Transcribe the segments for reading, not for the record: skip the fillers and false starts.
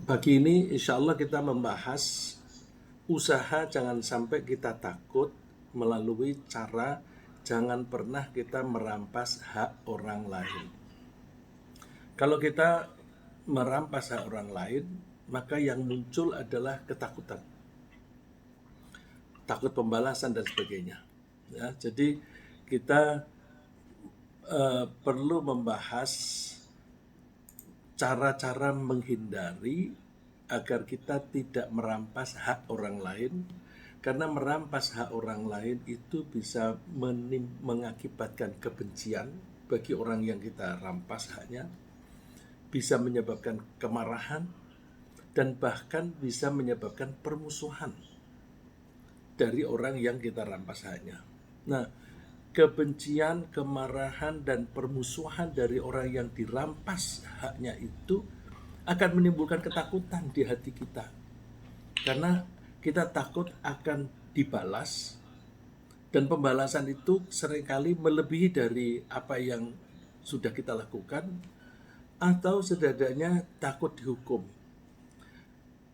Pagi ini insya Allah kita membahas usaha jangan sampai kita takut melalui cara jangan pernah kita merampas hak orang lain. Kalau kita merampas hak orang lain, maka yang muncul adalah ketakutan, takut pembalasan dan sebagainya. Ya, jadi kita perlu membahas cara-cara menghindari agar kita tidak merampas hak orang lain, karena merampas hak orang lain itu bisa mengakibatkan kebencian bagi orang yang kita rampas haknya, bisa menyebabkan kemarahan, dan bahkan bisa menyebabkan permusuhan dari orang yang kita rampas haknya. Nah, kebencian, kemarahan, dan permusuhan dari orang yang dirampas haknya itu akan menimbulkan ketakutan di hati kita. Karena kita takut akan dibalas, dan pembalasan itu seringkali melebihi dari apa yang sudah kita lakukan, atau setidaknya takut dihukum.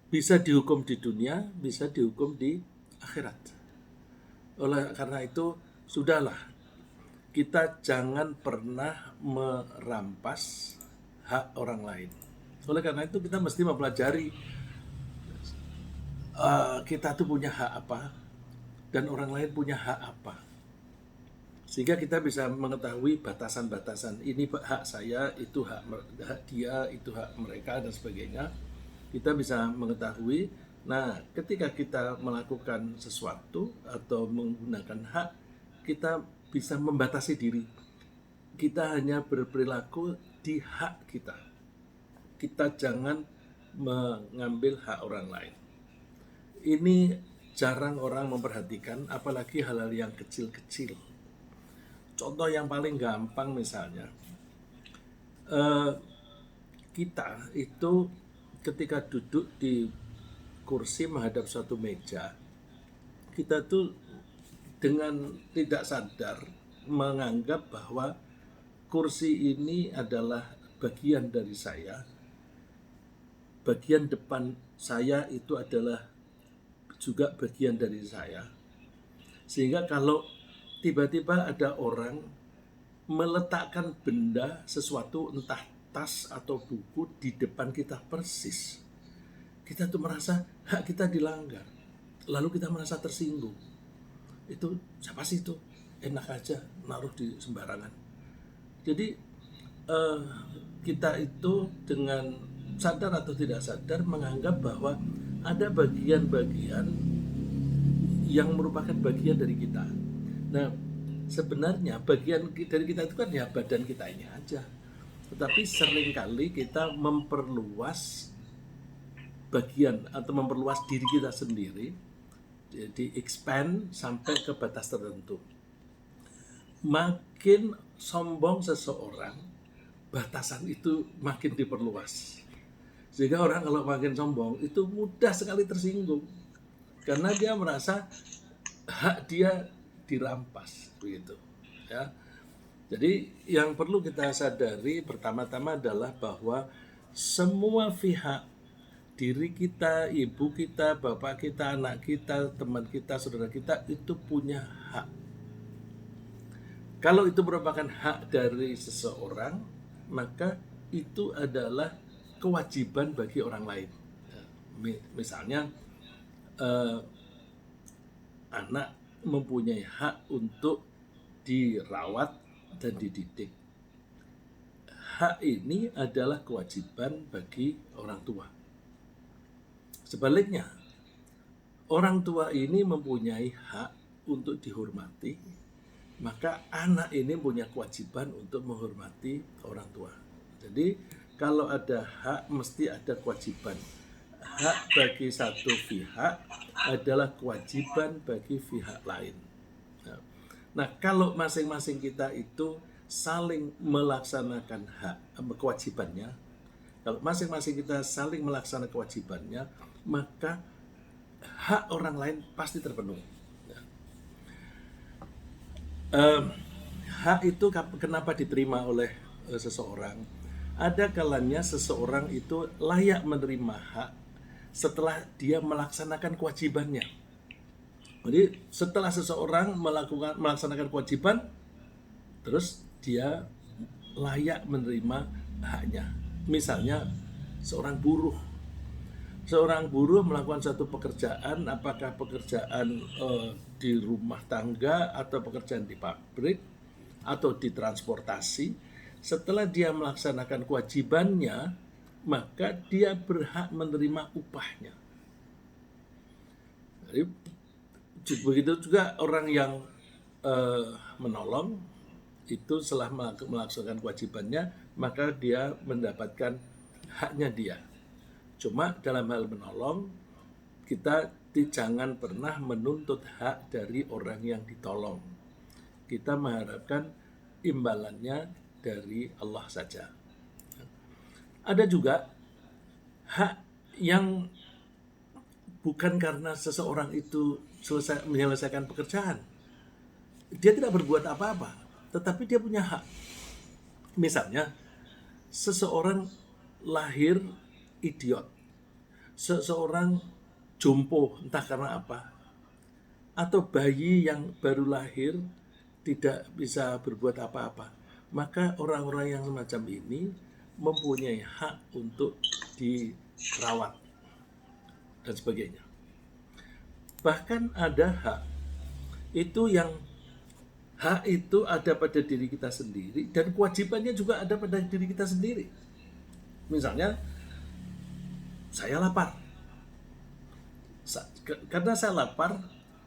Bisa dihukum di dunia, bisa dihukum di akhirat. Oleh karena itu, sudahlah, kita jangan pernah merampas hak orang lain. Oleh karena itu kita mesti mempelajari kita tuh punya hak apa dan orang lain punya hak apa, sehingga kita bisa mengetahui batasan-batasan. Ini hak saya, itu hak dia, itu hak mereka dan sebagainya. Kita bisa mengetahui. Nah, ketika kita melakukan sesuatu atau menggunakan hak, kita bisa membatasi diri. Kita hanya berperilaku di hak kita. Kita jangan mengambil hak orang lain. Ini jarang orang memperhatikan, apalagi hal-hal yang kecil-kecil. Contoh yang paling gampang misalnya, kita itu ketika duduk di kursi menghadap suatu meja, kita tuh dengan tidak sadar menganggap bahwa kursi ini adalah bagian dari saya, bagian depan saya itu adalah juga bagian dari saya. Sehingga kalau tiba-tiba ada orang meletakkan benda, sesuatu, entah tas atau buku di depan kita persis, kita tuh merasa hak kita dilanggar. Lalu kita merasa tersinggung. Itu siapa sih itu? Enak aja naruh di sembarangan. Jadi kita itu dengan sadar atau tidak sadar menganggap bahwa ada bagian-bagian yang merupakan bagian dari kita. Nah, sebenarnya bagian dari kita itu kan ya badan kita ini aja. Tetapi seringkali kita memperluas bagian atau memperluas diri kita sendiri, jadi expand sampai ke batas tertentu. Makin sombong seseorang, batasan itu makin diperluas. Sehingga orang kalau makin sombong itu mudah sekali tersinggung, karena dia merasa hak dia dirampas begitu, ya. Jadi yang perlu kita sadari pertama-tama adalah bahwa semua pihak, diri kita, ibu kita, bapak kita, anak kita, teman kita, saudara kita, itu punya hak. Kalau itu merupakan hak dari seseorang, maka itu adalah kewajiban bagi orang lain. Misalnya anak mempunyai hak untuk dirawat dan dididik. Hak ini adalah kewajiban bagi orang tua. Sebaliknya, orang tua ini mempunyai hak untuk dihormati, maka anak ini punya kewajiban untuk menghormati orang tua. Jadi kalau ada hak mesti ada kewajiban. Hak bagi satu pihak adalah kewajiban bagi pihak lain. Nah, kalau masing-masing kita itu saling melaksanakan hak kewajibannya, kalau masing-masing kita saling melaksanakan kewajibannya, maka hak orang lain pasti terpenuhi. Hak itu kenapa diterima oleh seseorang? Ada kalanya seseorang itu layak menerima hak setelah dia melaksanakan kewajibannya. Jadi setelah seseorang melaksanakan kewajiban, terus dia layak menerima haknya. Misalnya seorang buruh. Seorang buruh melakukan satu pekerjaan, apakah pekerjaan di rumah tangga atau pekerjaan di pabrik atau di transportasi, setelah dia melaksanakan kewajibannya, maka dia berhak menerima upahnya. Jadi, begitu juga orang yang menolong, itu setelah melaksanakan kewajibannya, maka dia mendapatkan haknya dia. Cuma dalam hal menolong, kita jangan pernah menuntut hak dari orang yang ditolong. Kita mengharapkan imbalannya dari Allah saja. Ada juga hak yang bukan karena seseorang itu menyelesaikan pekerjaan. Dia tidak berbuat apa-apa, tetapi dia punya hak. Misalnya, seseorang lahir idiot, seseorang jompo entah karena apa, atau bayi yang baru lahir tidak bisa berbuat apa-apa, maka orang-orang yang semacam ini mempunyai hak untuk dirawat dan sebagainya. Bahkan ada hak itu ada pada diri kita sendiri dan kewajibannya juga ada pada diri kita sendiri. Misalnya, saya lapar. Karena saya lapar,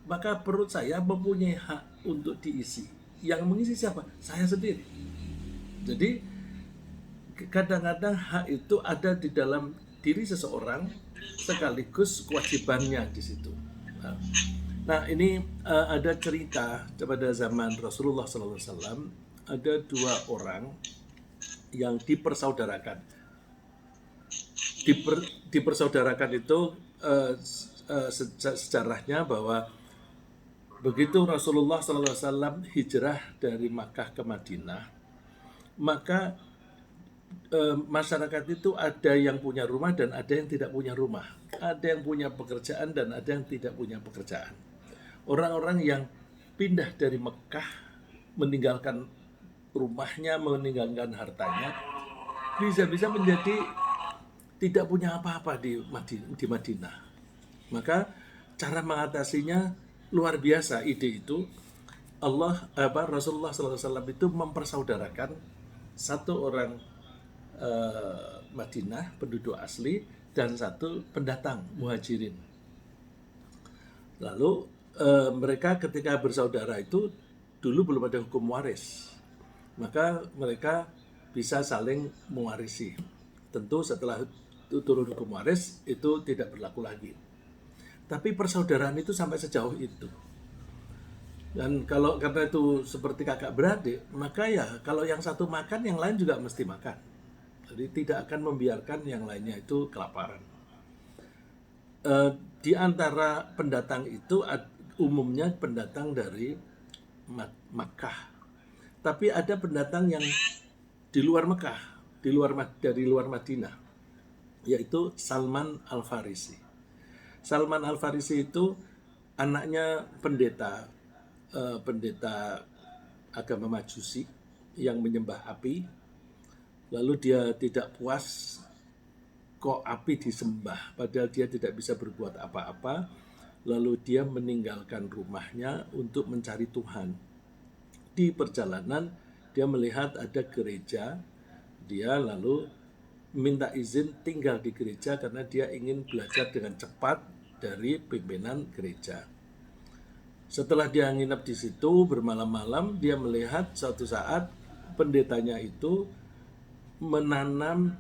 maka perut saya mempunyai hak untuk diisi. Yang mengisi siapa? Saya sendiri. Jadi kadang-kadang hak itu ada di dalam diri seseorang sekaligus kewajibannya di situ. Nah, ini ada cerita pada zaman Rasulullah SAW, ada dua orang yang dipersaudarakan. Dipersaudarakan itu sejarahnya bahwa begitu Rasulullah SAW hijrah dari Makkah ke Madinah, maka masyarakat itu ada yang punya rumah dan ada yang tidak punya rumah, ada yang punya pekerjaan dan ada yang tidak punya pekerjaan. Orang-orang yang pindah dari Mekah, meninggalkan rumahnya, meninggalkan hartanya, bisa-bisa menjadi tidak punya apa-apa di Madinah. Maka cara mengatasinya luar biasa. Ide itu Rasulullah SAW itu mempersaudarakan satu orang Madinah penduduk asli dan satu pendatang muhajirin. Lalu mereka ketika bersaudara itu dulu belum ada hukum waris, maka mereka bisa saling mewarisi. Tentu setelah turun hukum waris itu tidak berlaku lagi. Tapi persaudaraan itu sampai sejauh itu. Dan karena itu seperti kakak beradik, maka ya kalau yang satu makan, yang lain juga mesti makan. Jadi tidak akan membiarkan yang lainnya itu kelaparan. Di antara pendatang itu umumnya pendatang dari Makkah. Tapi ada pendatang yang di luar Mekah, dari luar Madinah, yaitu Salman Al-Farisi. Salman Al-Farisi itu anaknya pendeta agama Majusi yang menyembah api. Lalu dia tidak puas kok api disembah, padahal dia tidak bisa berbuat apa-apa. Lalu dia meninggalkan rumahnya untuk mencari Tuhan. Di perjalanan dia melihat ada gereja, dia lalu minta izin tinggal di gereja karena dia ingin belajar dengan cepat dari pimpinan gereja. Setelah dia nginep di situ bermalam-malam, dia melihat suatu saat pendetanya itu menanam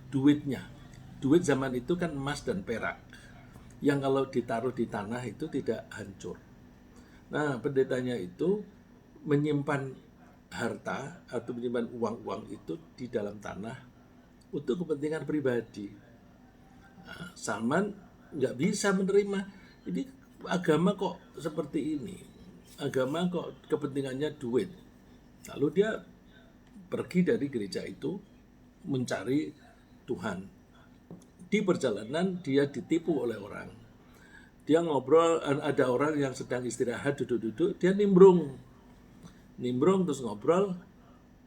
duitnya. Duit zaman itu kan emas dan perak, yang kalau ditaruh di tanah itu tidak hancur. Nah, pendetanya itu menyimpan harta atau menyimpan uang-uang itu di dalam tanah untuk kepentingan pribadi. Nah, Salman nggak bisa menerima. Ini agama kok seperti ini. Agama kok kepentingannya duit. Lalu dia pergi dari gereja itu mencari Tuhan. Di perjalanan dia ditipu oleh orang. Dia ngobrol, ada orang yang sedang istirahat duduk-duduk, dia nimbrung terus ngobrol.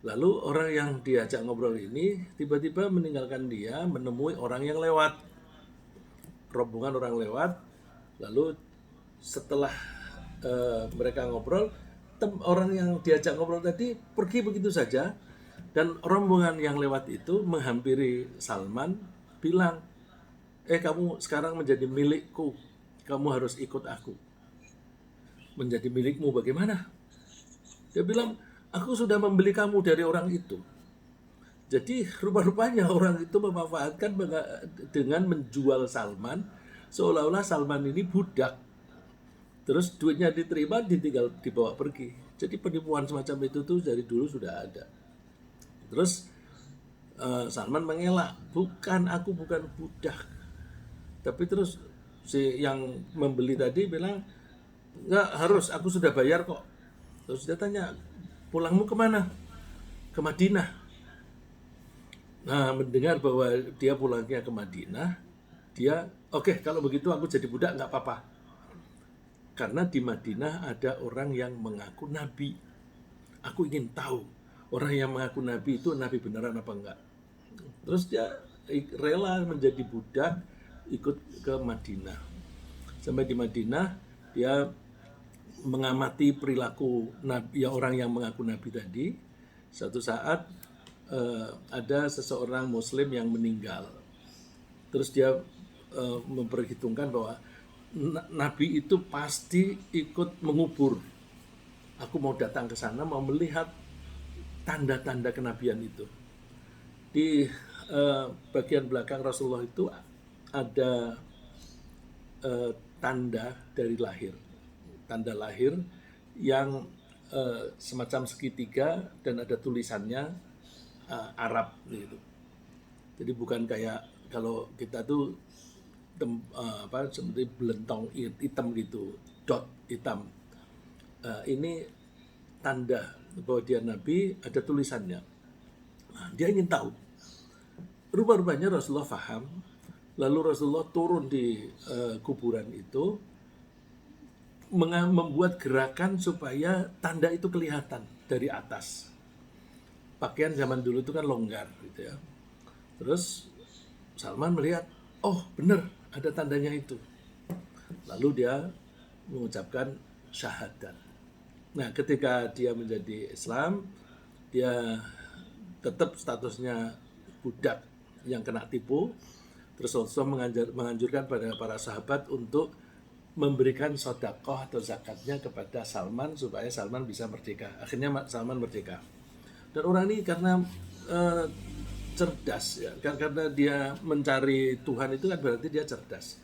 Lalu orang yang diajak ngobrol ini tiba-tiba meninggalkan dia, menemui orang yang lewat, rombongan orang lewat. Lalu setelah mereka ngobrol, orang yang diajak ngobrol tadi pergi begitu saja, dan rombongan yang lewat itu menghampiri Salman, bilang, kamu sekarang menjadi milikku, kamu harus ikut aku. Menjadi milikmu bagaimana? Dia bilang, aku sudah membeli kamu dari orang itu. Jadi rupa-rupanya orang itu memanfaatkan dengan menjual Salman, seolah-olah Salman ini budak. Terus duitnya diterima, ditinggal dibawa pergi. Jadi penipuan semacam itu tuh dari dulu sudah ada. Terus Salman mengelak, aku bukan budak. Tapi terus si yang membeli tadi bilang, enggak harus, aku sudah bayar kok. Terus dia tanya, pulangmu kemana? Ke Madinah. Nah, mendengar bahwa dia pulangnya ke Madinah, dia, oke, kalau begitu aku jadi budak nggak apa-apa. Karena di Madinah ada orang yang mengaku nabi. Aku ingin tahu orang yang mengaku nabi itu nabi beneran apa enggak. Terus dia rela menjadi budak, ikut ke Madinah. Sampai di Madinah, dia mengamati perilaku nabi, ya orang yang mengaku nabi tadi. Suatu saat ada seseorang Muslim yang meninggal. Terus dia memperhitungkan bahwa nabi itu pasti ikut mengubur. Aku mau datang ke sana, mau melihat tanda-tanda kenabian itu. Di bagian belakang Rasulullah itu ada tanda dari lahir. Tanda lahir yang semacam segitiga dan ada tulisannya Arab gitu. Jadi bukan kayak kalau kita tuh seperti belentong hitam gitu, dot hitam. Ini tanda bahwa dia nabi, ada tulisannya. Nah, dia ingin tahu. Rupa-rupanya Rasulullah paham. Lalu Rasulullah turun di kuburan itu, membuat gerakan supaya tanda itu kelihatan dari atas. Pakaian zaman dulu itu kan longgar gitu ya. Terus Salman melihat, oh benar ada tandanya itu. Lalu dia mengucapkan syahadat. Nah, ketika dia menjadi Islam, dia tetap statusnya budak yang kena tipu. Terus Rasulullah menganjurkan pada para sahabat untuk memberikan sedekah atau zakatnya kepada Salman supaya Salman bisa merdeka. Akhirnya Salman merdeka. Dan orang ini karena cerdas ya, karena dia mencari Tuhan itu kan berarti dia cerdas.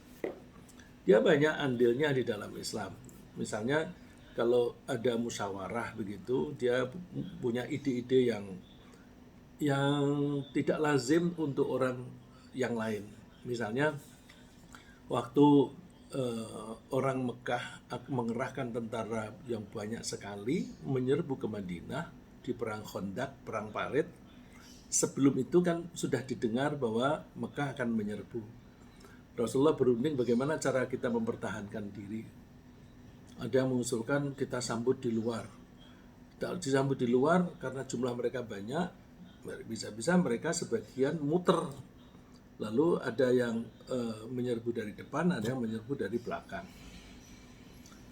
Dia banyak andilnya di dalam Islam. Misalnya kalau ada musyawarah begitu, dia punya ide-ide yang tidak lazim untuk orang yang lain. Misalnya waktu orang Mekah mengerahkan tentara yang banyak sekali menyerbu ke Madinah di perang Khandaq, perang Parit. Sebelum itu kan sudah didengar bahwa Mekah akan menyerbu. Rasulullah berunding bagaimana cara kita mempertahankan diri. Ada yang mengusulkan kita sambut di luar. Kita disambut di luar karena jumlah mereka banyak, bisa-bisa mereka sebagian muter. Lalu ada yang menyerbu dari depan, ada yang menyerbu dari belakang.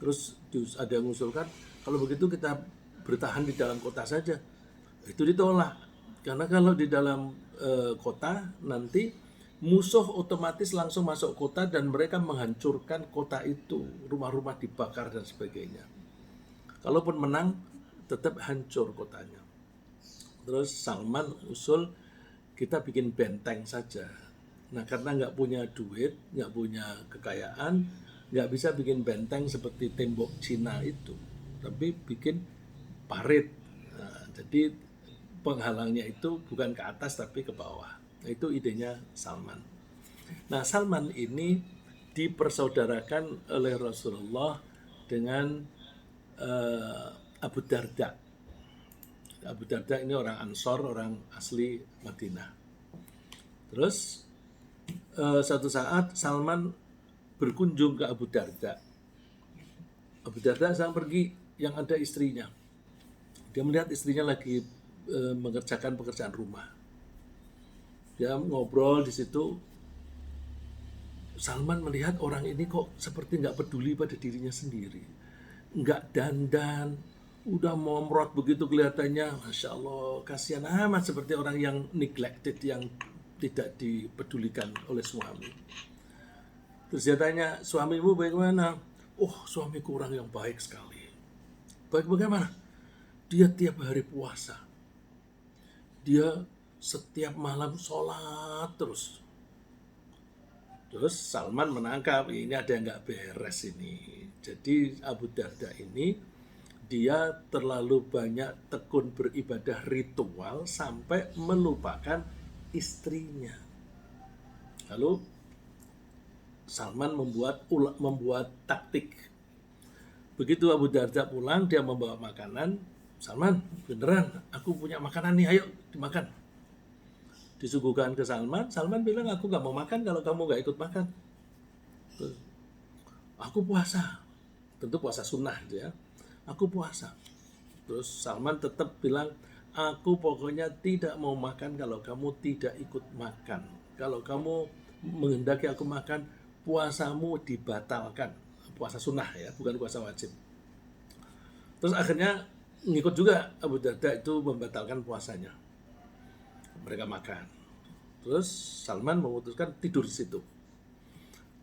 Terus ada yang mengusulkan, kalau begitu kita bertahan di dalam kota saja. Itu ditolak. Karena kalau di dalam kota, nanti musuh otomatis langsung masuk kota dan mereka menghancurkan kota itu. Rumah-rumah dibakar dan sebagainya. Kalaupun menang, tetap hancur kotanya. Terus Salman usul, kita bikin benteng saja. Nah, karena nggak punya duit, nggak punya kekayaan, nggak bisa bikin benteng seperti tembok Cina itu, tapi bikin parit. Nah, jadi penghalangnya itu bukan ke atas tapi ke bawah. Nah, itu idenya Salman. Nah, Salman ini dipersaudarakan oleh Rasulullah dengan Abu Darda. Abu Darda ini orang Ansor, orang asli Madinah. Terus suatu saat Salman berkunjung ke Abu Darda. Abu Darda sedang pergi, yang ada istrinya. Dia melihat istrinya lagi mengerjakan pekerjaan rumah. Dia ngobrol di situ. Salman melihat orang ini kok seperti nggak peduli pada dirinya sendiri, nggak dandan, udah momrot begitu kelihatannya, masya Allah, kasihan amat, seperti orang yang neglected, yang tidak dipedulikan oleh suami. Terus dia tanya, suamimu bagaimana? Oh, suamiku orang yang baik sekali. Baik bagaimana? Dia tiap hari puasa. Dia setiap malam sholat terus. Terus Salman menangkap, ini ada yang nggak beres ini. Jadi Abu Darda ini, dia terlalu banyak tekun beribadah ritual sampai melupakan istrinya. Lalu Salman membuat taktik. Begitu Abu Darda pulang, dia membawa makanan. Salman, beneran aku punya makanan nih, ayo dimakan. Disuguhkan ke Salman, Salman bilang, aku gak mau makan kalau kamu gak ikut makan. Aku puasa, tentu puasa sunnah ya. Aku puasa. Terus Salman tetap bilang, aku pokoknya tidak mau makan kalau kamu tidak ikut makan. Kalau kamu menghendaki aku makan, puasamu dibatalkan. Puasa sunnah ya, bukan puasa wajib. Terus akhirnya ngikut juga Abu Darda itu membatalkan puasanya. Mereka makan. Terus Salman memutuskan tidur di situ.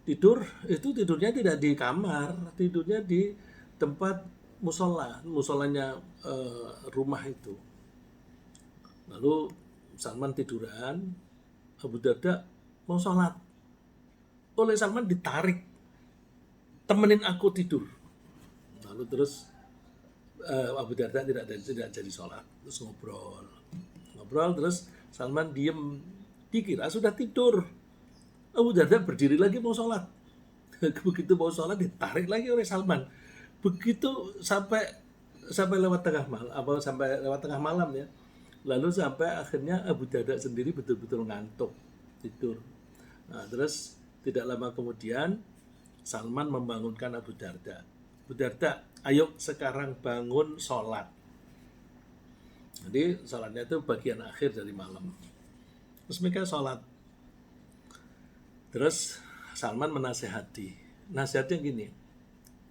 Tidur itu tidurnya tidak di kamar, tidurnya di tempat musolanya rumah itu. Lalu Salman tiduran, Abu Darda mau sholat. Oleh Salman ditarik, temenin aku tidur. Lalu terus Abu Darda tidak jadi sholat, terus ngobrol terus Salman diem, dikira sudah tidur. Abu Darda berdiri lagi mau sholat. Begitu mau sholat ditarik lagi oleh Salman. Begitu sampai lewat tengah malam ya. Lalu sampai akhirnya Abu Darda sendiri betul-betul ngantuk, tidur. Nah, terus tidak lama kemudian Salman membangunkan Abu Darda. Abu Darda, ayo sekarang bangun sholat. Jadi sholatnya itu bagian akhir dari malam. Terus mereka sholat. Terus Salman menasehati. Nasihatnya gini.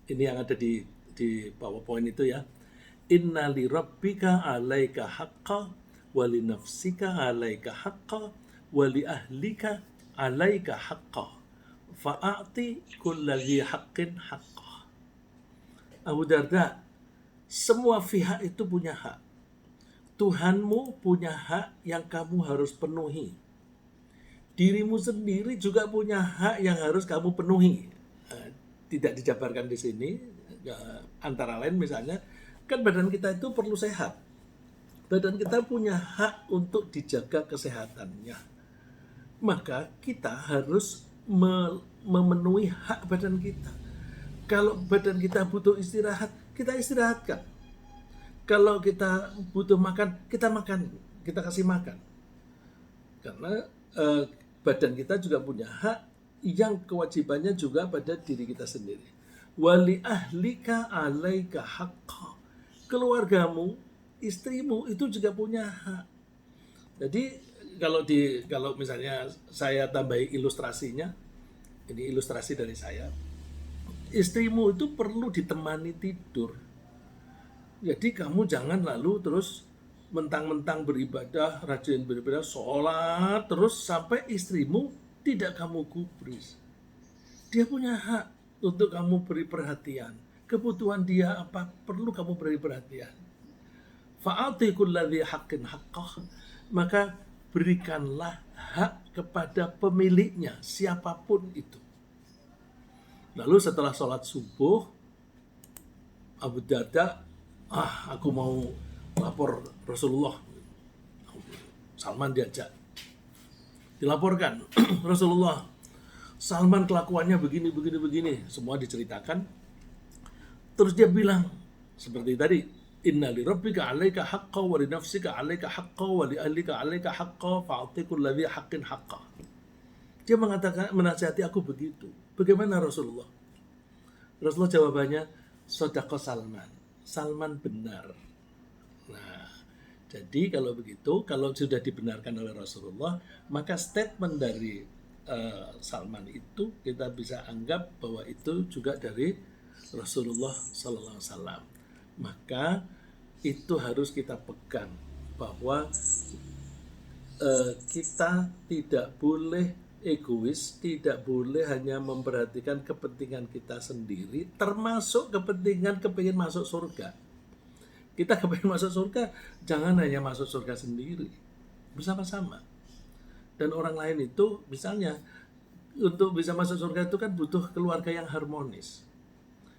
Ini yang ada di PowerPoint itu ya. Inna li rabbika alaika haqqa wa li nafsika alaika haqqa wa li ahlika alaika haqqa fa'ati kulladhi haqqin haqqa. Abu Darda, semua pihak itu punya hak. Tuhanmu punya hak yang kamu harus penuhi. Dirimu sendiri juga punya hak yang harus kamu penuhi. Tidak dijabarkan di sini. Antara lain misalnya, kan badan kita itu perlu sehat. Badan kita punya hak untuk dijaga kesehatannya. Maka kita harus memenuhi hak badan kita. Kalau badan kita butuh istirahat, kita istirahatkan. Kalau kita butuh makan, kita makan, kita kasih makan. Karena badan kita juga punya hak yang kewajibannya juga pada diri kita sendiri. Wali ahlika alaika haqqa. Keluargamu, istrimu itu juga punya hak. Jadi kalau misalnya saya tambahi ilustrasinya, ini ilustrasi dari saya. Istrimu itu perlu ditemani tidur. Jadi kamu jangan lalu terus mentang-mentang beribadah, rajin beribadah, sholat, terus sampai istrimu tidak kamu gubris. Dia punya hak untuk kamu beri perhatian. Kebutuhan dia apa, perlu kamu beri perhatian. Fa'ati kulladhi haqqin haqqah. Maka berikanlah hak kepada pemiliknya, siapapun itu. Lalu setelah sholat subuh, Abu Darda, aku mau lapor Rasulullah. Salman diajak, dilaporkan Rasulullah, Salman kelakuannya begini, semua diceritakan. Terus dia bilang seperti tadi, Inna li rabbika 'alaika haqqan wa li nafsika 'alaika haqqan wa li ahlika 'alaika haqqan fa'ati kulli dzi haqqin haqqah. Dia mengatakan, menasihati aku begitu. Bagaimana Rasulullah? Rasulullah jawabannya, Shadaqa Salman. Salman benar. Nah, jadi kalau begitu, kalau sudah dibenarkan oleh Rasulullah, maka statement dari Salman itu kita bisa anggap bahwa itu juga dari Rasulullah Sallallahu Alaihi Wasallam. Maka itu harus kita pegang bahwa kita tidak boleh egois, tidak boleh hanya memperhatikan kepentingan kita sendiri, termasuk kepentingan kepingin masuk surga. Kita kepingin masuk surga, jangan hanya masuk surga sendiri, bersama-sama. Dan orang lain itu, misalnya, untuk bisa masuk surga itu kan butuh keluarga yang harmonis.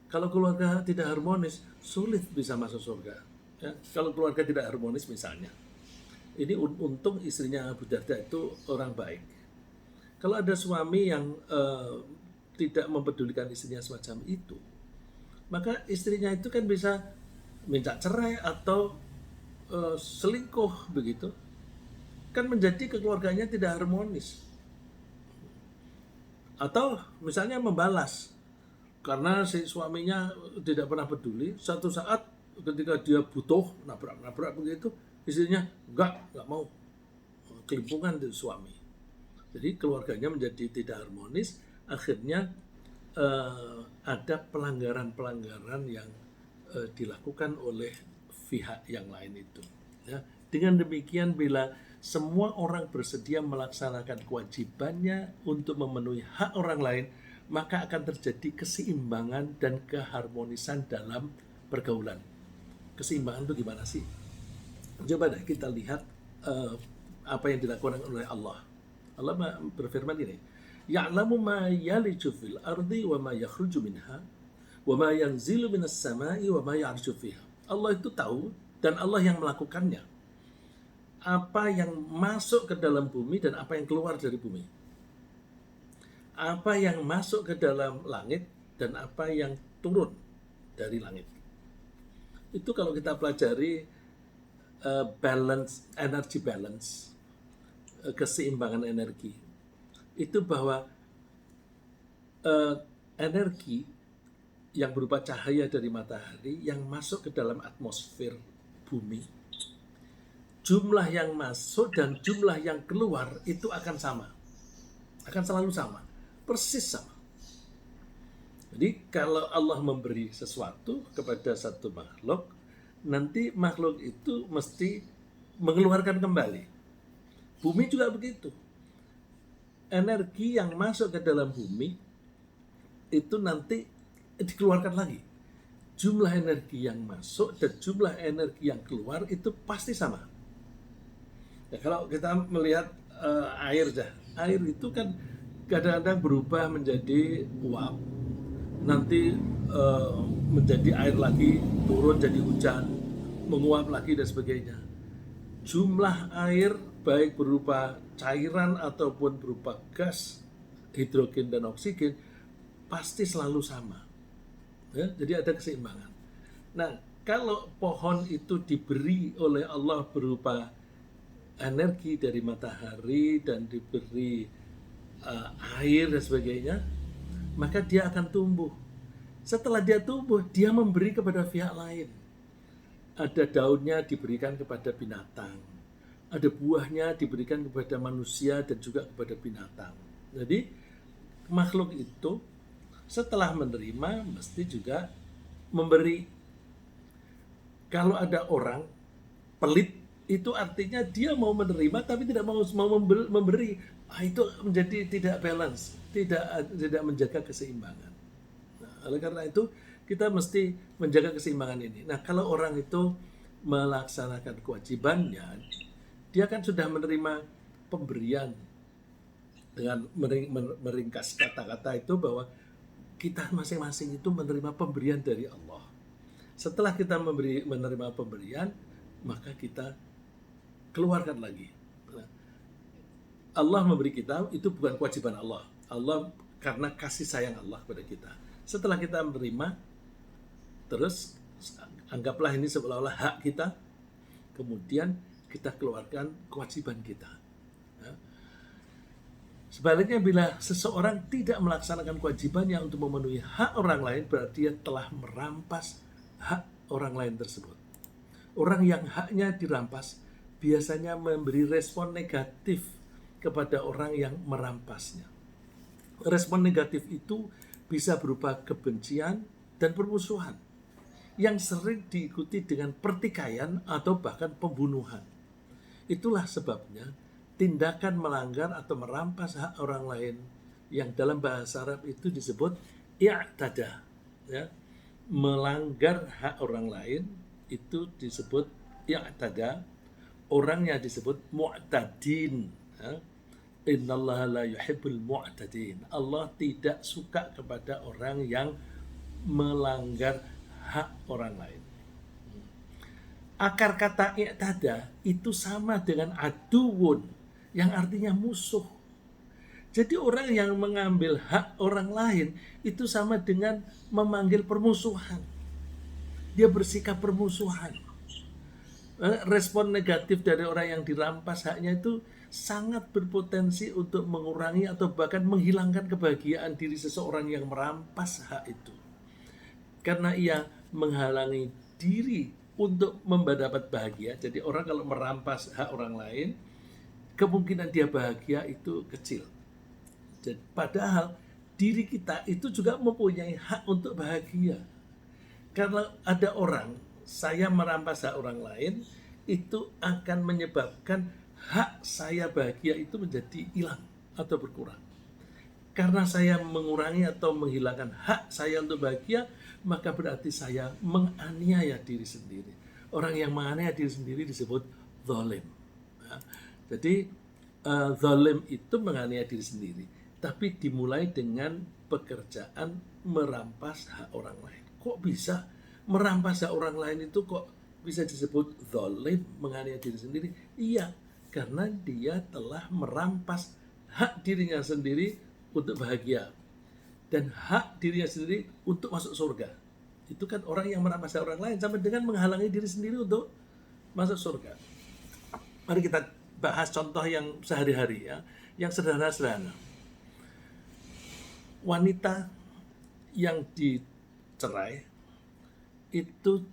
Kalau keluarga tidak harmonis, sulit bisa masuk surga. Ya, kalau keluarga tidak harmonis misalnya, ini untung istrinya Abu Darda itu orang baik. Kalau ada suami yang tidak mempedulikan istrinya semacam itu, maka istrinya itu kan bisa minta cerai atau selingkuh begitu. Kan menjadi keluarganya tidak harmonis. Atau misalnya membalas, karena si suaminya tidak pernah peduli, satu saat ketika dia butuh nabrak-nabrak begitu, istrinya enggak mau, kelimpungan dari suami. Jadi keluarganya menjadi tidak harmonis, akhirnya ada pelanggaran-pelanggaran yang dilakukan oleh pihak yang lain itu. Ya. Dengan demikian, bila semua orang bersedia melaksanakan kewajibannya untuk memenuhi hak orang lain, maka akan terjadi keseimbangan dan keharmonisan dalam pergaulan. Keseimbangan itu gimana sih? Coba deh kita lihat apa yang dilakukan oleh Allah. Allah berfirman ini, Ya'lamu ma yaliju fil ardi wa ma yakhruju minha wa ma yanzilu minas sama'i wa ma ya'rju fiha. Allah itu tahu dan Allah yang melakukannya. Apa yang masuk ke dalam bumi dan apa yang keluar dari bumi. Apa yang masuk ke dalam langit dan apa yang turun dari langit. Itu kalau kita pelajari energy balance, keseimbangan energi, itu bahwa energi yang berupa cahaya dari matahari yang masuk ke dalam atmosfer bumi, jumlah yang masuk dan jumlah yang keluar itu akan sama, akan selalu sama, persis sama. Jadi kalau Allah memberi sesuatu kepada satu makhluk, nanti makhluk itu mesti mengeluarkan kembali. Bumi juga begitu. Energi yang masuk ke dalam bumi itu nanti dikeluarkan lagi. Jumlah energi yang masuk dan jumlah energi yang keluar itu pasti sama. Ya, kalau kita melihat air itu kan kadang-kadang berubah menjadi uap, nanti menjadi air lagi, turun jadi hujan, menguap lagi dan sebagainya. Jumlah air baik berupa cairan ataupun berupa gas, hidrogen dan oksigen pasti selalu sama. Ya, jadi ada keseimbangan. Nah, kalau pohon itu diberi oleh Allah berupa energi dari matahari dan diberi air dan sebagainya, maka dia akan tumbuh. Setelah dia tumbuh, dia memberi kepada pihak lain. Ada daunnya diberikan kepada binatang, ada buahnya diberikan kepada manusia dan juga kepada binatang. Jadi makhluk itu setelah menerima mesti juga memberi. Kalau ada orang pelit, itu artinya dia mau menerima tapi tidak mau memberi. Itu menjadi tidak balance, tidak menjaga keseimbangan. Nah, oleh karena itu kita mesti menjaga keseimbangan ini. Nah, kalau orang itu melaksanakan kewajibannya, dia kan sudah menerima pemberian. Dengan meringkas kata-kata itu bahwa kita masing-masing itu menerima pemberian dari Allah. Setelah kita menerima pemberian, maka kita keluarkan lagi. Allah memberi kita, itu bukan kewajiban Allah. Allah karena kasih sayang Allah kepada kita. Setelah kita menerima, terus Anggaplah ini seolah-olah hak kita, kemudian kita keluarkan kewajiban kita. Ya. Sebaliknya bila seseorang tidak melaksanakan kewajibannya untuk memenuhi hak orang lain, berarti dia telah merampas hak orang lain tersebut. Orang yang haknya dirampas biasanya memberi respon negatif kepada orang yang merampasnya. Respon negatif itu bisa berupa kebencian dan permusuhan yang sering diikuti dengan pertikaian atau bahkan pembunuhan. Itulah sebabnya tindakan melanggar atau merampas hak orang lain yang dalam bahasa Arab itu disebut i'tada, ya. Melanggar hak orang lain itu disebut i'tada, orangnya disebut mu'tadin, ya. Innallaha la yuhibbul mu'tadin. Allah tidak suka kepada orang yang melanggar hak orang lain. Akar kata i'tada itu sama dengan aduun, yang artinya musuh. Jadi orang yang mengambil hak orang lain itu sama dengan memanggil permusuhan. Dia bersikap permusuhan. Respon negatif dari orang yang dirampas haknya itu sangat berpotensi untuk mengurangi atau bahkan menghilangkan kebahagiaan diri seseorang yang merampas hak itu. Karena ia menghalangi diri untuk mendapat bahagia. Jadi orang kalau merampas hak orang lain, kemungkinan dia bahagia itu kecil. Jadi, padahal diri kita itu juga mempunyai hak untuk bahagia. Karena ada orang, saya merampas hak orang lain, itu akan menyebabkan hak saya bahagia itu menjadi hilang atau berkurang. Karena saya mengurangi atau menghilangkan hak saya untuk bahagia, maka berarti saya menganiaya diri sendiri. Orang yang menganiaya diri sendiri disebut zalim. Ya. Jadi zalim itu menganiaya diri sendiri, tapi dimulai dengan pekerjaan merampas hak orang lain. Kok bisa merampas hak orang lain itu kok bisa disebut zalim, menganiaya diri sendiri? Iya, karena dia telah merampas hak dirinya sendiri untuk bahagia dan hak dirinya sendiri untuk masuk surga. Itu kan orang yang merampas hak orang lain sama dengan menghalangi diri sendiri untuk masuk surga. Mari kita bahas contoh yang sehari-hari, ya, yang sederhana-sederhana. Wanita yang dicerai itu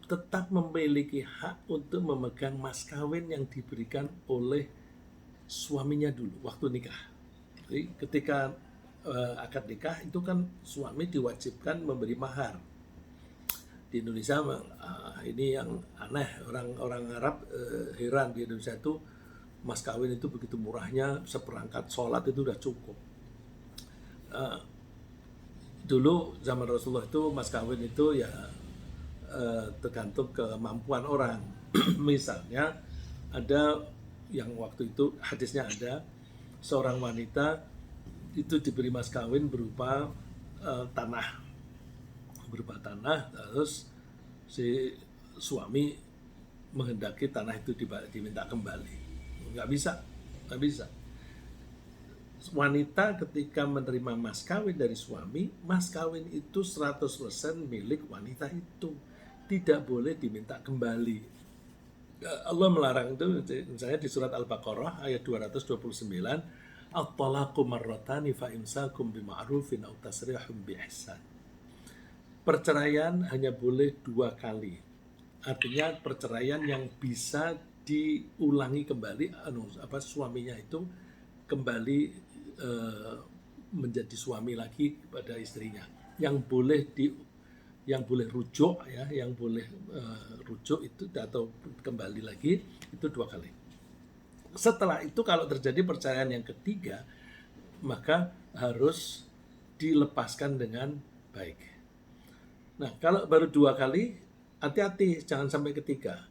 tetap memiliki hak untuk memegang mas kawin yang diberikan oleh suaminya dulu waktu nikah. Jadi ketika akad nikah itu kan suami diwajibkan memberi mahar. Di Indonesia ini yang aneh, orang Arab heran di Indonesia itu mas kawin itu begitu murahnya, seperangkat sholat itu udah cukup. Dulu zaman Rasulullah itu mas kawin itu ya tergantung kemampuan orang. Misalnya ada yang waktu itu hadisnya ada seorang wanita itu diberi mas kawin berupa tanah, terus si suami menghendaki tanah itu diminta kembali, nggak bisa. Wanita ketika menerima mas kawin dari suami, mas kawin itu 100% milik wanita itu, tidak boleh diminta kembali. Allah melarang itu, misalnya di surat Al-Baqarah ayat 229, at-talaqu marratani fa imsakum bima'rufin aw tasrihum bi ihsan. Perceraian hanya boleh 2 kali. Artinya perceraian yang bisa diulangi kembali, suaminya itu kembali menjadi suami lagi kepada istrinya. Yang boleh rujuk, ya, yang boleh rujuk itu atau kembali lagi itu 2 kali. Setelah itu kalau terjadi perceraian yang ketiga, maka harus dilepaskan dengan baik. Nah, kalau baru 2 kali, hati-hati jangan sampai ketiga.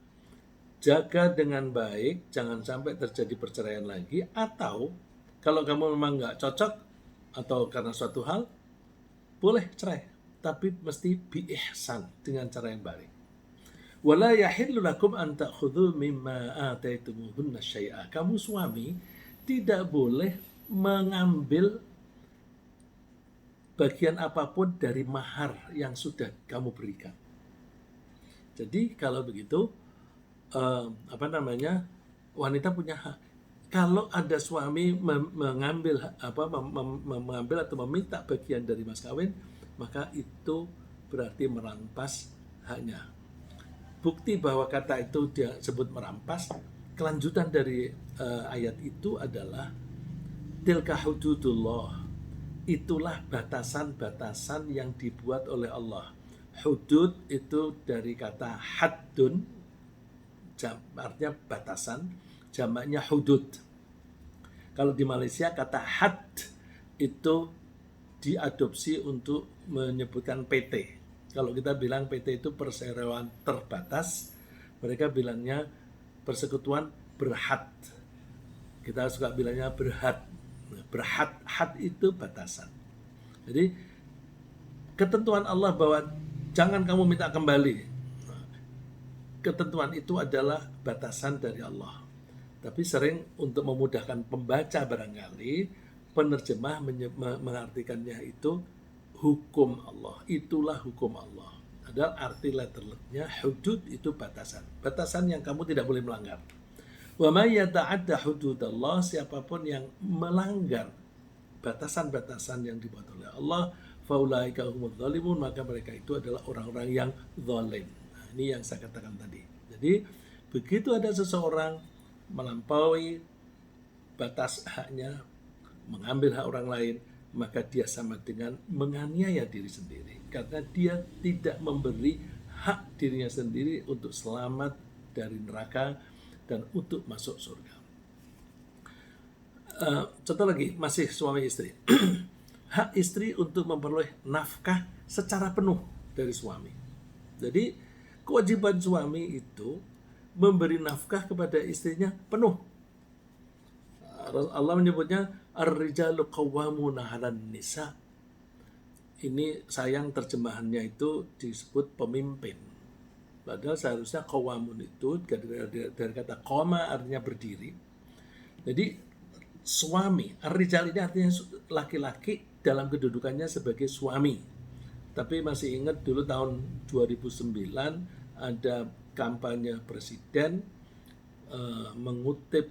Jaga dengan baik, jangan sampai terjadi perceraian lagi. Atau kalau kamu memang nggak cocok atau karena suatu hal, boleh cerai, tapi mesti bi ihsan, dengan cara yang baik. Wala yahillu lakum an ta'khudhu mimma ataitumuhunna syai'a. Kamu suami tidak boleh mengambil bagian apapun dari mahar yang sudah kamu berikan. Jadi kalau begitu wanita punya hak. Kalau ada suami mengambil mengambil atau meminta bagian dari mas kawin, maka itu berarti merampas haknya. Bukti bahwa kata itu dia sebut merampas, kelanjutan dari ayat itu adalah tilka hududullah. Itulah batasan-batasan yang dibuat oleh Allah. Hudud itu dari kata haddun, artinya batasan, jamaknya hudud. Kalau di Malaysia kata had itu diadopsi untuk menyebutkan PT. Kalau kita bilang PT itu perseroan terbatas, mereka bilangnya persekutuan berhad. Kita suka bilangnya berhad. Berhad, had itu batasan. Jadi ketentuan Allah bahwa jangan kamu minta kembali, ketentuan itu adalah batasan dari Allah. Tapi sering untuk memudahkan pembaca barangkali penerjemah mengartikannya itu hukum Allah. Itulah hukum Allah. Padahal arti letternya hudud itu batasan. Batasan yang kamu tidak boleh melanggar. Wa may yata'adda hududallah, siapapun yang melanggar batasan-batasan yang dibuat oleh Allah, faulaika humudz zalimun, maka mereka itu adalah orang-orang yang zalim. Nah, ini yang saya katakan tadi. Jadi begitu ada seseorang melampaui batas haknya, mengambil hak orang lain, maka dia sama dengan menganiaya diri sendiri, karena dia tidak memberi hak dirinya sendiri untuk selamat dari neraka dan untuk masuk surga. Contoh lagi, masih suami istri. Hak istri untuk memperoleh nafkah secara penuh dari suami. Jadi kewajiban suami itu memberi nafkah kepada istrinya penuh. Allah menyebutnya ar-rijalu qawwamuna 'alan nisa. Ini sayang terjemahannya itu disebut pemimpin. Padahal seharusnya qawamun itu dari kata qama artinya berdiri. Jadi suami, ar-rijal ini artinya laki-laki dalam kedudukannya sebagai suami. Tapi masih ingat dulu tahun 2009 ada kampanye presiden mengutip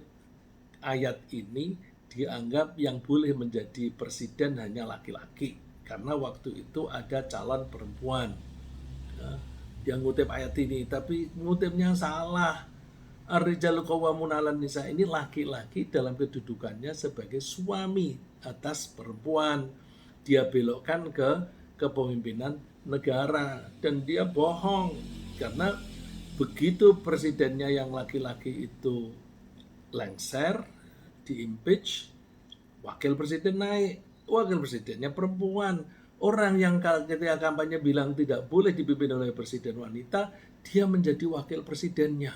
ayat ini, dianggap yang boleh menjadi presiden hanya laki-laki karena waktu itu ada calon perempuan. Yang ngutip ayat ini, tapi ngutipnya salah. Ar-rijalu qawwamun 'alan nisa, ini laki-laki dalam kedudukannya sebagai suami atas perempuan. Dia belokkan ke kepemimpinan negara dan dia bohong, karena begitu presidennya yang laki-laki itu lengser, di-impeach, wakil presiden naik, wakil presidennya perempuan. Orang yang ketika kampanye bilang tidak boleh dipimpin oleh presiden wanita, dia menjadi wakil presidennya.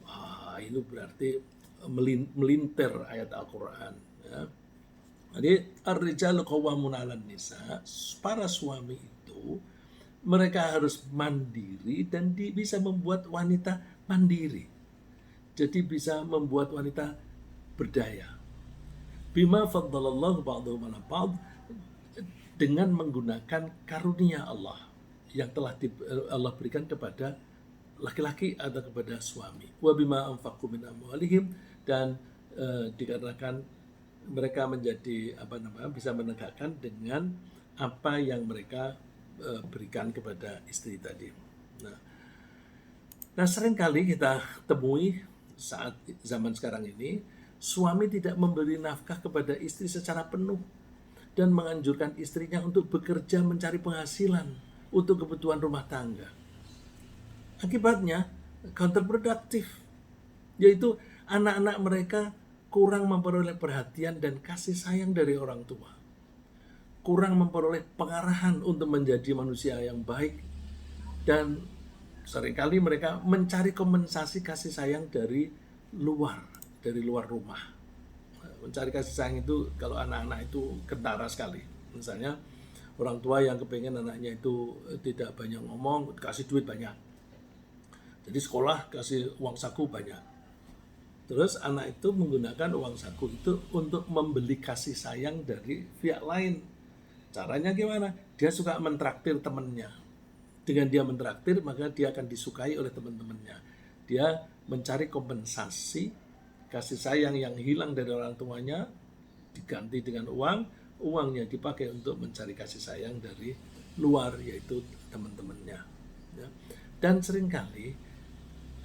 Wah, ini berarti melintir ayat Al-Quran. Ya. Jadi ar-rijalu qawwamun 'alan nisa, para suami itu mereka harus mandiri dan bisa membuat wanita mandiri. Jadi bisa membuat wanita berdaya. Bima faddalallahu ba'dahum 'ala ba'd, dengan menggunakan karunia Allah yang telah Allah berikan kepada laki-laki atau kepada suami. Wa bima anfaqu min amwalihim, dan dikarenakan mereka menjadi bisa menegakkan dengan apa yang mereka berikan kepada istri tadi. Nah, seringkali kita temui saat zaman sekarang ini, suami tidak memberi nafkah kepada istri secara penuh dan menganjurkan istrinya untuk bekerja mencari penghasilan untuk kebutuhan rumah tangga. Akibatnya counterproductive, yaitu anak-anak mereka kurang memperoleh perhatian dan kasih sayang dari orang tua, kurang memperoleh pengarahan untuk menjadi manusia yang baik, dan seringkali mereka mencari kompensasi kasih sayang dari luar rumah. Mencari kasih sayang itu, kalau anak-anak itu kentara sekali. Misalnya orang tua yang kepengen anaknya itu tidak banyak ngomong, kasih duit banyak. Jadi sekolah kasih uang saku banyak. Terus anak itu menggunakan uang saku itu untuk membeli kasih sayang dari pihak lain. Caranya gimana? Dia suka mentraktir temennya. Dengan dia mentraktir, maka dia akan disukai oleh teman-temannya. Dia mencari kompensasi kasih sayang yang hilang dari orang tuanya, diganti dengan uang, uangnya dipakai untuk mencari kasih sayang dari luar, yaitu teman-temannya. Ya. Dan seringkali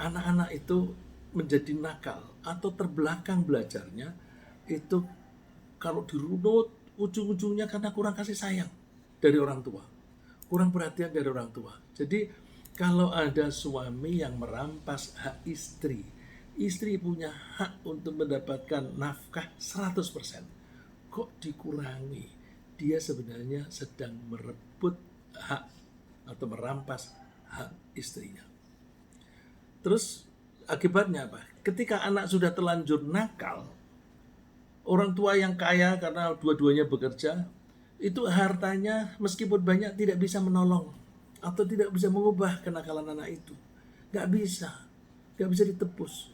anak-anak itu menjadi nakal atau terbelakang belajarnya itu kalau dirunut ujung-ujungnya karena kurang kasih sayang dari orang tua, kurang perhatian dari orang tua. Jadi kalau ada suami yang merampas hak istri, istri punya hak untuk mendapatkan nafkah 100%. Kok dikurangi? Dia sebenarnya sedang merebut hak atau merampas hak istrinya. Terus akibatnya apa? Ketika anak sudah terlanjur nakal, orang tua yang kaya karena dua-duanya bekerja, itu hartanya meskipun banyak tidak bisa menolong atau tidak bisa mengubah kenakalan anak itu. Gak bisa ditebus.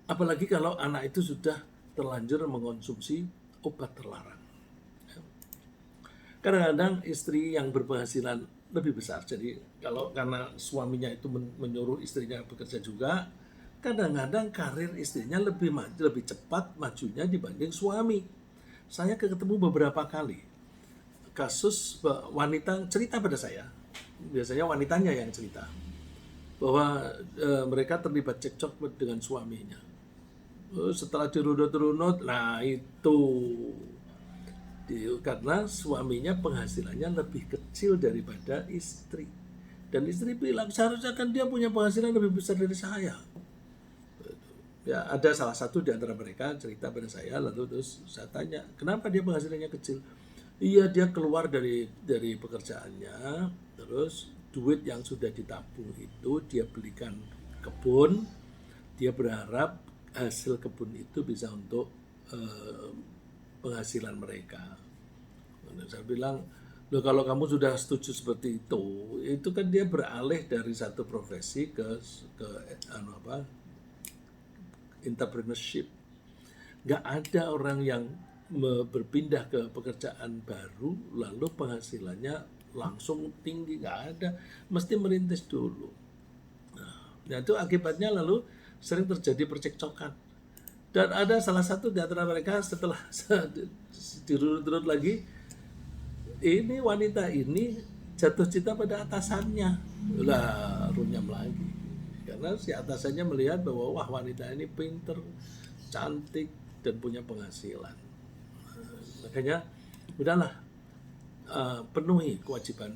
Apalagi kalau anak itu sudah terlanjur mengonsumsi obat terlarang. Kadang-kadang istri yang berpenghasilan lebih besar, jadi karena suaminya itu menyuruh istrinya bekerja juga, kadang-kadang karir istrinya lebih cepat majunya dibanding suami. Saya ketemu beberapa kali kasus wanita cerita pada saya, biasanya wanitanya yang cerita bahwa mereka terlibat cekcok dengan suaminya. Setelah dirunut-runut, nah itu karena suaminya penghasilannya lebih kecil daripada istri, dan istri bilang seharusnya kan dia punya penghasilan lebih besar dari saya. Ya, ada salah satu di antara mereka cerita pada saya, lalu terus saya tanya, kenapa dia penghasilannya kecil? Iya, dia keluar dari pekerjaannya, terus duit yang sudah ditabung itu dia belikan kebun, dia berharap hasil kebun itu bisa untuk penghasilan mereka. Dan saya bilang, loh kalau kamu sudah setuju seperti itu kan dia beralih dari satu profesi ke entrepreneurship. Gak ada orang yang berpindah ke pekerjaan baru lalu penghasilannya langsung tinggi, gak ada, mesti merintis dulu. Nah itu akibatnya lalu sering terjadi percekcokan. Dan ada salah satu di antara mereka setelah dirunut-runut lagi, ini wanita ini jatuh cinta pada atasannya, lah runyam lagi. Karena si atasannya melihat bahwa wah wanita ini pinter, cantik, dan punya penghasilan. Makanya udahlah, penuhi kewajiban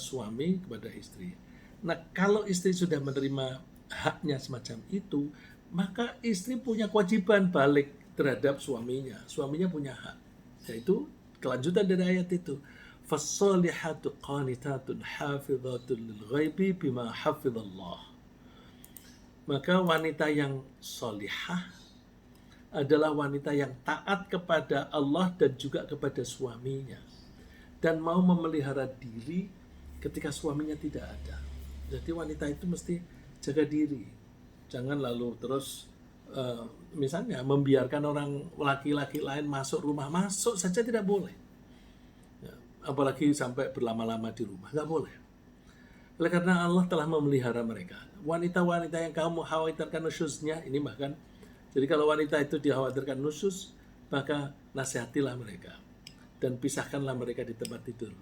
suami kepada istri. Nah kalau istri sudah menerima haknya semacam itu, maka istri punya kewajiban balik terhadap suaminya. Suaminya punya hak, yaitu kelanjutan dari ayat itu. Fassalihatu qanitatun hafizatun lil ghaibi bima hafizallah. Maka wanita yang solihah adalah wanita yang taat kepada Allah dan juga kepada suaminya, dan mau memelihara diri ketika suaminya tidak ada. Jadi wanita itu mesti jaga diri, jangan lalu terus misalnya membiarkan orang laki-laki lain masuk rumah. Masuk saja tidak boleh, ya, apalagi sampai berlama-lama di rumah, nggak boleh. Oleh karena Allah telah memelihara mereka. Wanita-wanita yang kamu khawatirkan nusyuznya, ini bahkan, jadi kalau wanita itu dikhawatirkan nusyuz, maka nasihatilah mereka dan pisahkanlah mereka di tempat tidur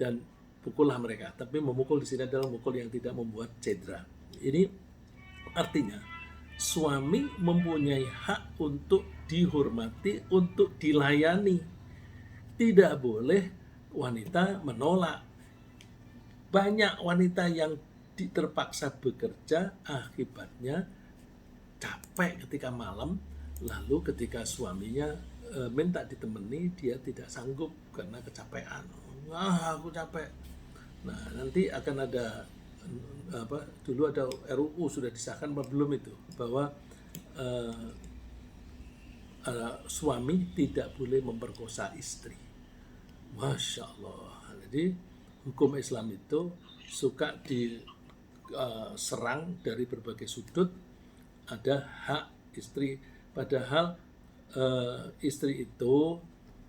dan pukullah mereka. Tapi memukul di sini adalah mukul yang tidak membuat cedera. Ini artinya suami mempunyai hak untuk dihormati, untuk dilayani. Tidak boleh wanita menolak. Banyak wanita yang terpaksa bekerja, akibatnya capek ketika malam, lalu ketika suaminya minta ditemani, dia tidak sanggup karena kecapean. Aku capek. Nah nanti akan ada dulu ada RUU sudah disahkan apa belum itu, bahwa suami tidak boleh memperkosa istri. Masya Allah. Jadi hukum Islam itu suka diserang dari berbagai sudut. Ada hak istri, padahal istri itu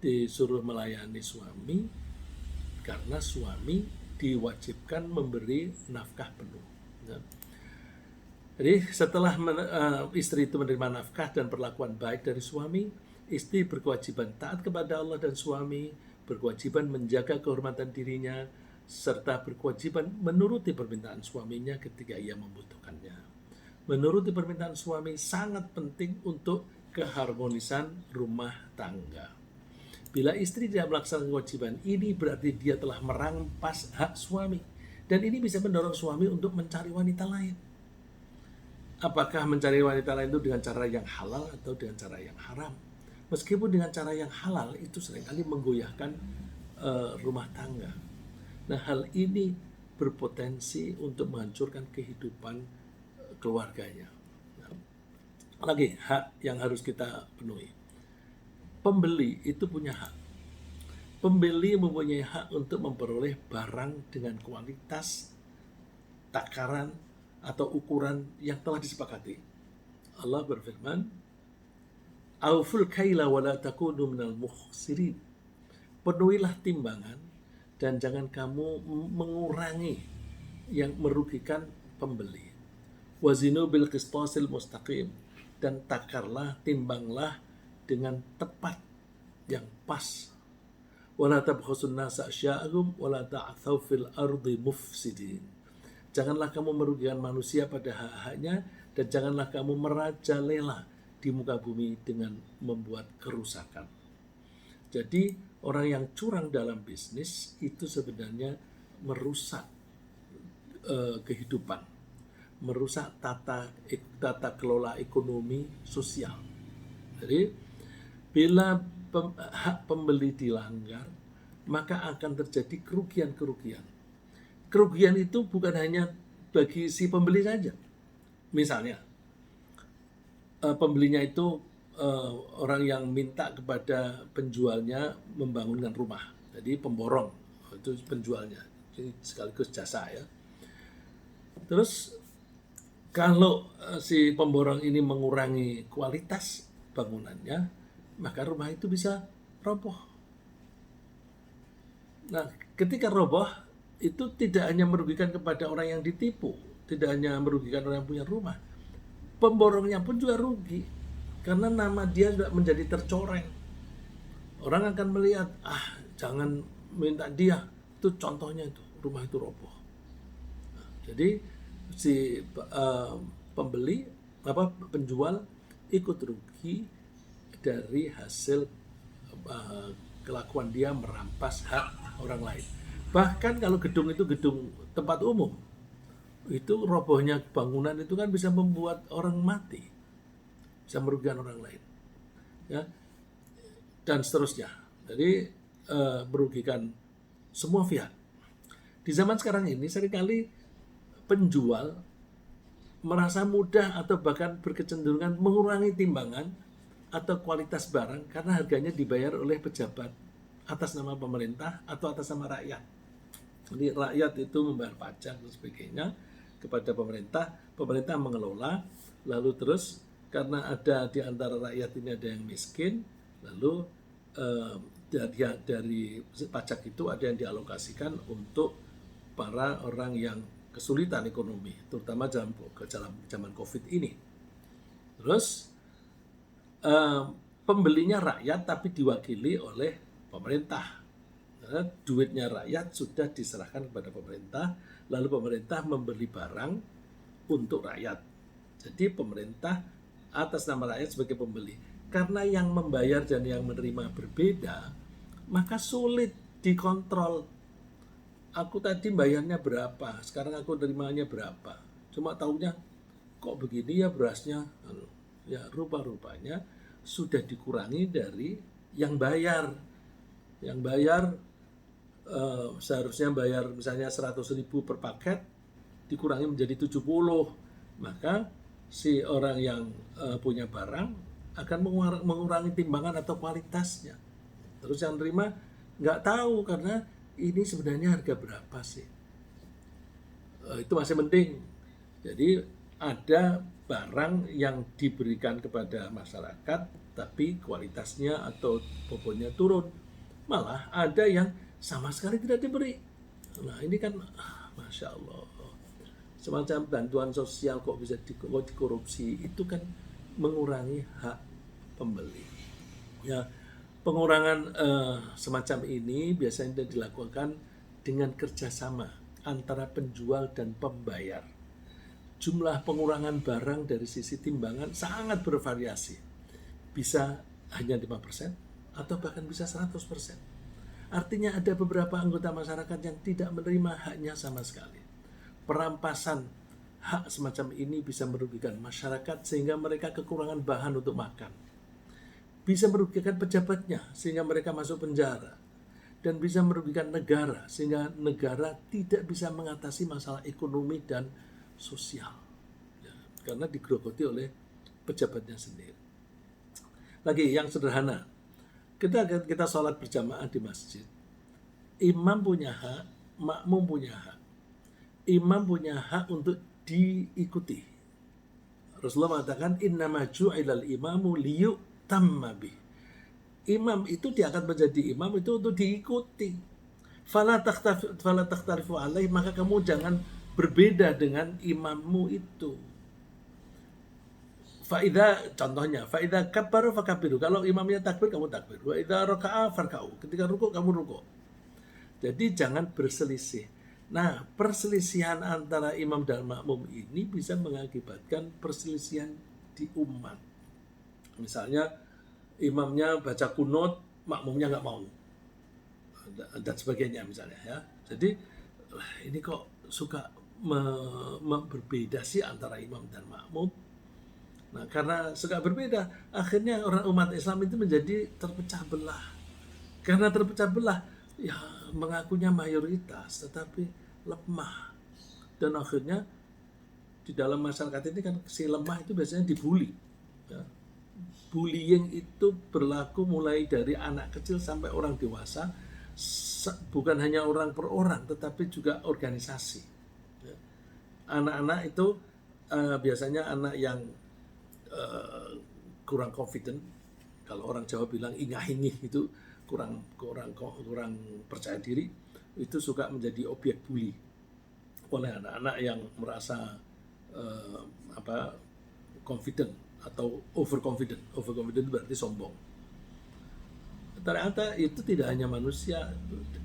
disuruh melayani suami karena suami diwajibkan memberi nafkah penuh. Ya. Jadi setelah istri itu menerima nafkah dan perlakuan baik dari suami, istri berkewajiban taat kepada Allah dan suami, berkewajiban menjaga kehormatan dirinya, serta berkewajiban menuruti permintaan suaminya ketika ia membutuhkannya. Menuruti permintaan suami sangat penting untuk keharmonisan rumah tangga. Bila istri tidak melaksanakan kewajiban ini, berarti dia telah merampas hak suami. Dan ini bisa mendorong suami untuk mencari wanita lain. Apakah mencari wanita lain itu dengan cara yang halal atau dengan cara yang haram? Meskipun dengan cara yang halal itu seringkali menggoyahkan rumah tangga. Nah, hal ini berpotensi untuk menghancurkan kehidupan keluarganya. Nah, lagi hak yang harus kita penuhi. Pembeli itu punya hak. Pembeli mempunyai hak untuk memperoleh barang dengan kualitas, takaran, atau ukuran yang telah disepakati. Allah berfirman, "Auful kaila wa la takunu minal mukhsirin." Penuhilah timbangan dan jangan kamu mengurangi yang merugikan pembeli. Wazinu bil qistasil mustaqim, dan takarlah, timbanglah dengan tepat yang pas. Wala tabkhasun nasa asya'ahum wala ta'thaw fil ardi mufsidin. Janganlah kamu merugikan manusia pada hak-haknya, dan janganlah kamu merajalela di muka bumi dengan membuat kerusakan. Jadi orang yang curang dalam bisnis itu sebenarnya merusak kehidupan, merusak tata kelola ekonomi sosial. Jadi bila hak pembeli dilanggar, maka akan terjadi kerugian-kerugian. Kerugian itu bukan hanya bagi si pembeli saja. Misalnya, pembelinya itu orang yang minta kepada penjualnya membangunkan rumah. Jadi pemborong, itu penjualnya. Jadi sekaligus jasa ya. Terus kalau si pemborong ini mengurangi kualitas bangunannya, maka rumah itu bisa roboh. Nah, ketika roboh, itu tidak hanya merugikan kepada orang yang ditipu, tidak hanya merugikan orang yang punya rumah, pemborongnya pun juga rugi, karena nama dia juga menjadi tercoreng. Orang akan melihat, jangan minta dia, itu contohnya itu, rumah itu roboh. Nah, jadi si penjual ikut rugi dari hasil kelakuan dia merampas hak orang lain. Bahkan kalau gedung itu gedung tempat umum, itu robohnya bangunan itu kan bisa membuat orang mati, bisa merugikan orang lain, ya, dan seterusnya. Jadi merugikan semua pihak. Di zaman sekarang ini seringkali penjual merasa mudah atau bahkan berkecenderungan mengurangi timbangan atau kualitas barang karena harganya dibayar oleh pejabat atas nama pemerintah atau atas nama rakyat. Jadi rakyat itu membayar pajak dan sebagainya kepada pemerintah, pemerintah mengelola, lalu terus karena ada di antara rakyat ini ada yang miskin, lalu dari pajak itu ada yang dialokasikan untuk para orang yang kesulitan ekonomi, terutama dalam zaman COVID ini. Terus pembelinya rakyat tapi diwakili oleh pemerintah. Duitnya rakyat sudah diserahkan kepada pemerintah, lalu pemerintah membeli barang untuk rakyat. Jadi pemerintah atas nama rakyat sebagai pembeli. Karena yang membayar dan yang menerima berbeda, maka sulit dikontrol. Aku tadi bayarnya berapa, sekarang aku terimanya berapa. Cuma tahunya kok begini ya berasnya. Ya rupa-rupanya sudah dikurangi dari yang bayar. Yang bayar seharusnya bayar misalnya 100.000 per paket, dikurangi menjadi 70, maka si orang yang punya barang akan mengurangi timbangan atau kualitasnya. Terus yang terima nggak tahu karena ini sebenarnya harga berapa sih. Itu masih penting. Jadi ada barang yang diberikan kepada masyarakat tapi kualitasnya atau bobotnya turun. Malah ada yang sama sekali tidak diberi. Nah ini kan, Masya Allah, semacam bantuan sosial kok bisa dikorupsi, itu kan mengurangi hak pembeli. Ya, pengurangan semacam ini biasanya dilakukan dengan kerjasama antara penjual dan pembayar. Jumlah pengurangan barang dari sisi timbangan sangat bervariasi. Bisa hanya 5% atau bahkan bisa 100%. Artinya ada beberapa anggota masyarakat yang tidak menerima haknya sama sekali. Perampasan hak semacam ini bisa merugikan masyarakat sehingga mereka kekurangan bahan untuk makan. Bisa merugikan pejabatnya sehingga mereka masuk penjara. Dan bisa merugikan negara sehingga negara tidak bisa mengatasi masalah ekonomi dan sosial. Ya, karena digerogoti oleh pejabatnya sendiri. Lagi yang sederhana, kita sholat berjamaah di masjid. Imam punya hak, makmum punya hak. Imam punya hak untuk diikuti. Rasulullah mengatakan innama ju'ilal imamu liyutamma bih. Imam itu dia akan menjadi imam itu untuk diikuti. Fala takhtarifu alaih, maka kamu jangan berbeda dengan imammu itu. Contohnya, faida kabbaru fakabiru. Kalau imamnya takbir, kamu takbir. Wa idza raka'a farka'u. Ketika rukuk, kamu rukuk. Jadi jangan berselisih. Nah, perselisihan antara imam dan makmum ini bisa mengakibatkan perselisihan di umat. Misalnya, imamnya baca kunut, makmumnya nggak mau, dan sebagainya misalnya ya. Jadi ini kok suka berbeda sih antara imam dan makmum. Nah, karena suka berbeda, akhirnya orang umat Islam itu menjadi terpecah belah. Karena terpecah belah, ya mengakunya mayoritas, tetapi lemah. Dan akhirnya di dalam masyarakat ini kan si lemah itu biasanya dibully. Ya. Bullying itu berlaku mulai dari anak kecil sampai orang dewasa, bukan hanya orang per orang, tetapi juga organisasi. Ya. Anak-anak itu biasanya anak yang kurang confident, kalau orang Jawa bilang ingah-ingih, itu kurang percaya diri, itu suka menjadi objek bully oleh anak-anak yang merasa confident atau overconfident. Overconfident berarti sombong. Ternyata itu tidak hanya manusia,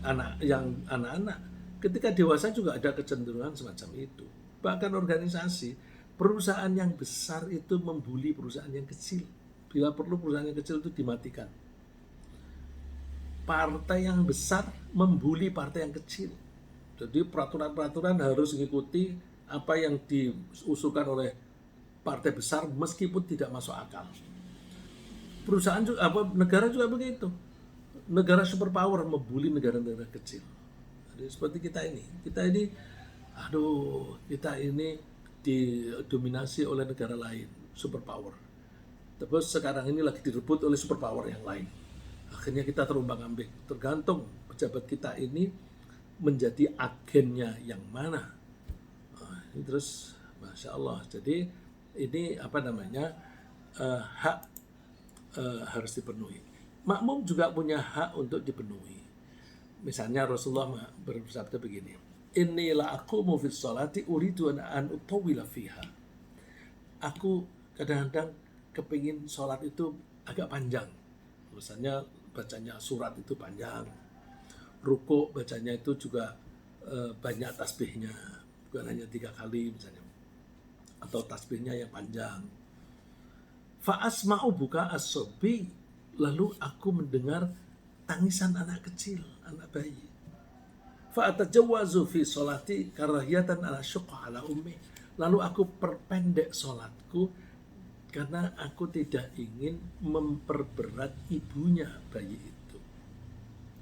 anak-anak, ketika dewasa juga ada kecenderungan semacam itu. Bahkan organisasi, perusahaan yang besar itu membuli perusahaan yang kecil. Bila perlu perusahaan yang kecil itu dimatikan. Partai yang besar membuli partai yang kecil. Jadi peraturan-peraturan harus mengikuti apa yang diusulkan oleh partai besar meskipun tidak masuk akal. Perusahaan juga, negara juga begitu. Negara superpower membuli negara-negara kecil. Jadi seperti kita ini didominasi oleh negara lain, superpower. Terus sekarang ini lagi direbut oleh superpower yang lain. Akhirnya kita terombang-ambing. Tergantung pejabat kita ini menjadi agennya yang mana. Ini terus, Masya Allah. Jadi ini hak harus dipenuhi. Makmum juga punya hak untuk dipenuhi. Misalnya Rasulullah bersabda begini, Inilah aku mufid sholati uridu an utawila fiha. Aku kadang-kadang kepingin sholat itu agak panjang. Misalnya bacanya surat itu panjang. Rukuk bacanya itu juga banyak tasbihnya. Bukan hanya 3 kali misalnya. Atau tasbihnya yang panjang. Fa'asma'u buka as-sobi. Lalu aku mendengar tangisan anak kecil, anak bayi. Fa'atajawazu fi sholati karahiyatan ala syuqqa ala ummi. Lalu aku perpendek sholatku karena aku tidak ingin memperberat ibunya bayi itu.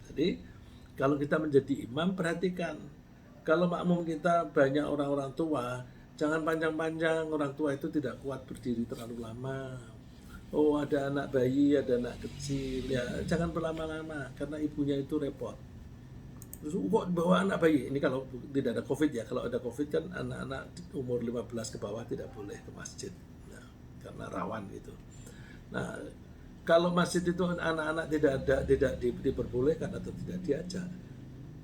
Jadi kalau kita menjadi imam, perhatikan. Kalau makmum kita banyak orang-orang tua, jangan panjang-panjang. Orang tua itu tidak kuat berdiri terlalu lama. Oh, ada anak bayi, ada anak kecil, ya jangan berlama-lama karena ibunya itu repot. Terus kok bawa anak bayi? Ini kalau tidak ada COVID ya. Kalau ada COVID kan anak-anak umur 15 ke bawah tidak boleh ke masjid. Nah, karena rawan gitu. Nah, kalau masjid itu anak-anak tidak diperbolehkan atau tidak diajak,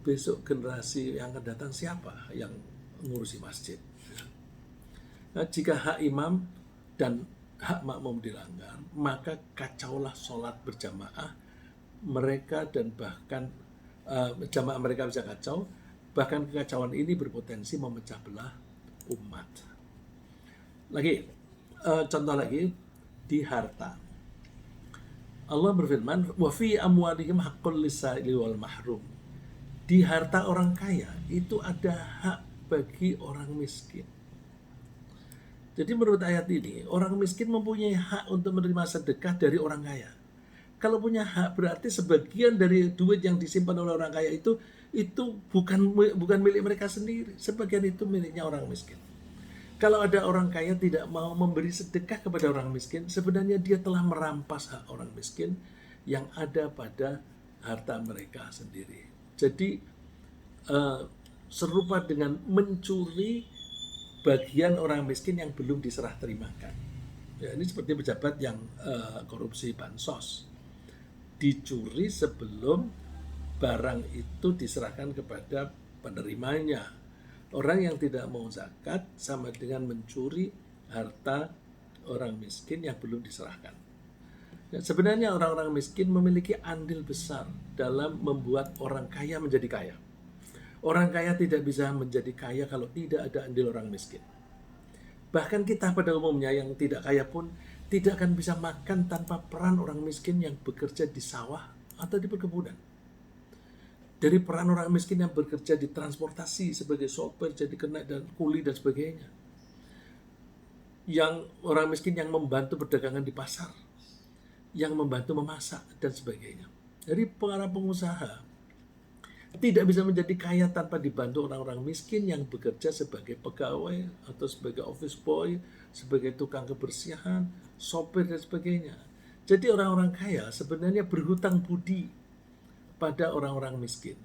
besok generasi yang akan datang siapa yang ngurusi masjid? Nah, jika hak imam dan hak makmum dilanggar, maka kacaulah sholat berjamaah mereka, dan bahkan jamaah mereka bisa kacau. Bahkan kekacauan ini berpotensi memecah belah umat. Lagi, contoh lagi di harta. Allah berfirman, wa fi amwalihim haqqul lis-sa'ili wal mahrum. Di harta orang kaya itu ada hak bagi orang miskin. Jadi menurut ayat ini, orang miskin mempunyai hak untuk menerima sedekah dari orang kaya. Kalau punya hak berarti sebagian dari duit yang disimpan oleh orang kaya itu bukan milik mereka sendiri. Sebagian itu miliknya orang miskin. Kalau ada orang kaya tidak mau memberi sedekah kepada orang miskin, sebenarnya dia telah merampas hak orang miskin yang ada pada harta mereka sendiri. Jadi serupa dengan mencuri bagian orang miskin yang belum diserah terimakan. Ya, ini seperti pejabat yang korupsi bansos, dicuri sebelum barang itu diserahkan kepada penerimanya. Orang yang tidak mau zakat sama dengan mencuri harta orang miskin yang belum diserahkan. Ya, sebenarnya orang-orang miskin memiliki andil besar dalam membuat orang kaya menjadi kaya. Orang kaya tidak bisa menjadi kaya kalau tidak ada andil orang miskin. Bahkan kita pada umumnya yang tidak kaya pun tidak akan bisa makan tanpa peran orang miskin yang bekerja di sawah atau di perkebunan. Dari peran orang miskin yang bekerja di transportasi sebagai sopir, jadi kena dan kuli dan sebagainya. Yang orang miskin yang membantu perdagangan di pasar, yang membantu memasak dan sebagainya. Jadi para pengusaha tidak bisa menjadi kaya tanpa dibantu orang-orang miskin yang bekerja sebagai pegawai atau sebagai office boy, sebagai tukang kebersihan, sopir dan sebagainya. Jadi orang-orang kaya sebenarnya berhutang budi pada orang-orang miskin.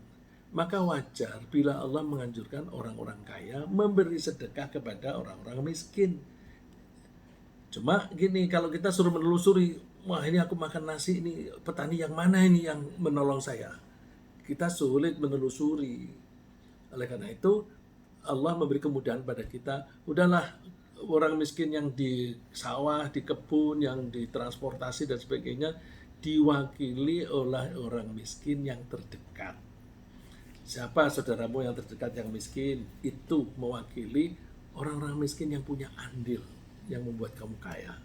Maka wajar bila Allah menganjurkan orang-orang kaya memberi sedekah kepada orang-orang miskin. Cuma gini, kalau kita suruh menelusuri, wah ini aku makan nasi, ini petani yang mana ini yang menolong saya? Kita sulit menelusuri. Oleh karena itu, Allah memberi kemudahan pada kita. Udahlah, orang miskin yang di sawah, di kebun, yang di transportasi dan sebagainya, diwakili oleh orang miskin yang terdekat. Siapa saudaramu yang terdekat yang miskin? Itu mewakili orang-orang miskin yang punya andil, yang membuat kamu kaya,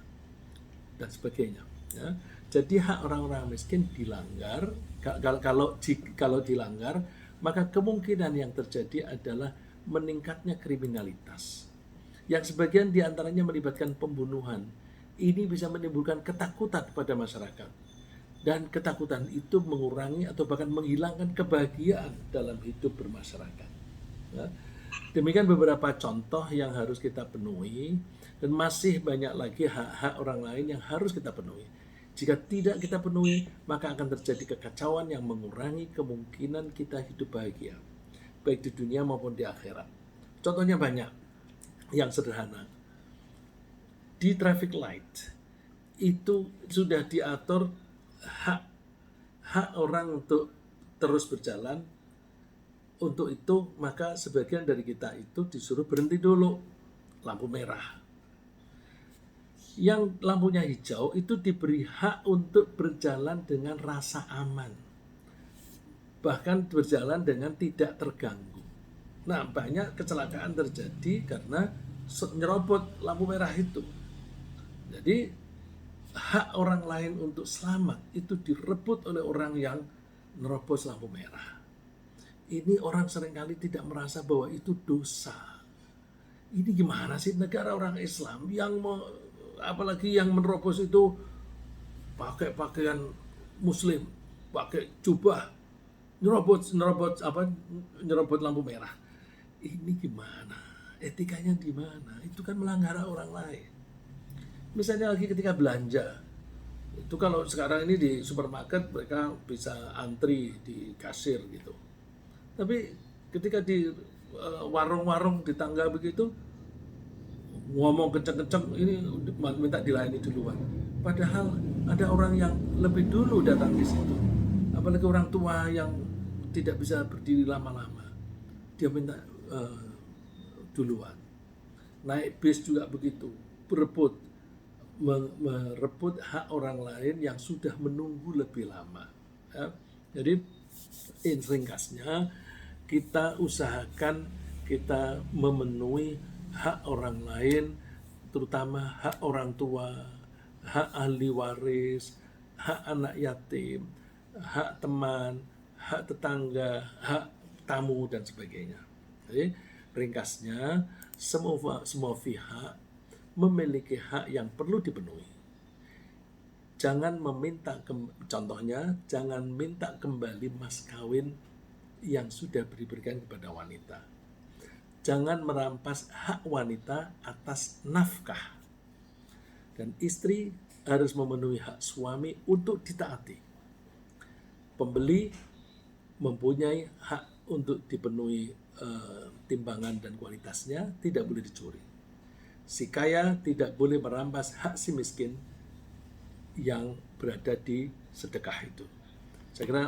dan sebagainya. Ya. Jadi hak orang-orang miskin dilanggar. Kalau dilanggar, maka kemungkinan yang terjadi adalah meningkatnya kriminalitas, yang sebagian diantaranya melibatkan pembunuhan. Ini bisa menimbulkan ketakutan pada masyarakat. Dan ketakutan itu mengurangi atau bahkan menghilangkan kebahagiaan dalam hidup bermasyarakat. Ya. Demikian beberapa contoh yang harus kita penuhi, dan masih banyak lagi hak-hak orang lain yang harus kita penuhi. Jika tidak kita penuhi, maka akan terjadi kekacauan yang mengurangi kemungkinan kita hidup bahagia, baik di dunia maupun di akhirat. Contohnya banyak, yang sederhana. Di traffic light, itu sudah diatur hak orang untuk terus berjalan. Untuk itu maka sebagian dari kita itu disuruh berhenti dulu, lampu merah. Yang lampunya hijau itu diberi hak untuk berjalan dengan rasa aman, bahkan berjalan dengan tidak terganggu. Nah, banyak kecelakaan terjadi karena nyerobot lampu merah itu. Jadi hak orang lain untuk selamat itu direbut oleh orang yang nerobos lampu merah. Ini orang seringkali tidak merasa bahwa itu dosa. Ini gimana sih negara orang Islam yang apalagi yang menerobos itu pakai pakaian muslim, pakai jubah, nyerobot lampu merah. Ini gimana? Etikanya di mana? Itu kan melanggar orang lain. Misalnya lagi ketika belanja, itu kalau sekarang ini di supermarket mereka bisa antri di kasir gitu. Tapi ketika di warung-warung di tangga begitu, ngomong kenceng-kenceng, ini minta dilayani duluan. Padahal ada orang yang lebih dulu datang di situ. Apalagi orang tua yang tidak bisa berdiri lama-lama, dia minta duluan. Naik bis juga begitu, merebut hak orang lain yang sudah menunggu lebih lama. Ya. Jadi ringkasnya, kita usahakan kita memenuhi hak orang lain, terutama hak orang tua, hak ahli waris, hak anak yatim, hak teman, hak tetangga, hak tamu, dan sebagainya. Jadi ringkasnya, semua pihak memiliki hak yang perlu dipenuhi. Jangan contohnya, jangan minta kembali mas kawin yang sudah diberikan kepada wanita. Jangan merampas hak wanita atas nafkah. Dan istri harus memenuhi hak suami untuk ditaati. Pembeli mempunyai hak untuk dipenuhi timbangan dan kualitasnya, tidak boleh dicuri. Si kaya tidak boleh merampas hak si miskin yang berada di sedekah itu. Saya kira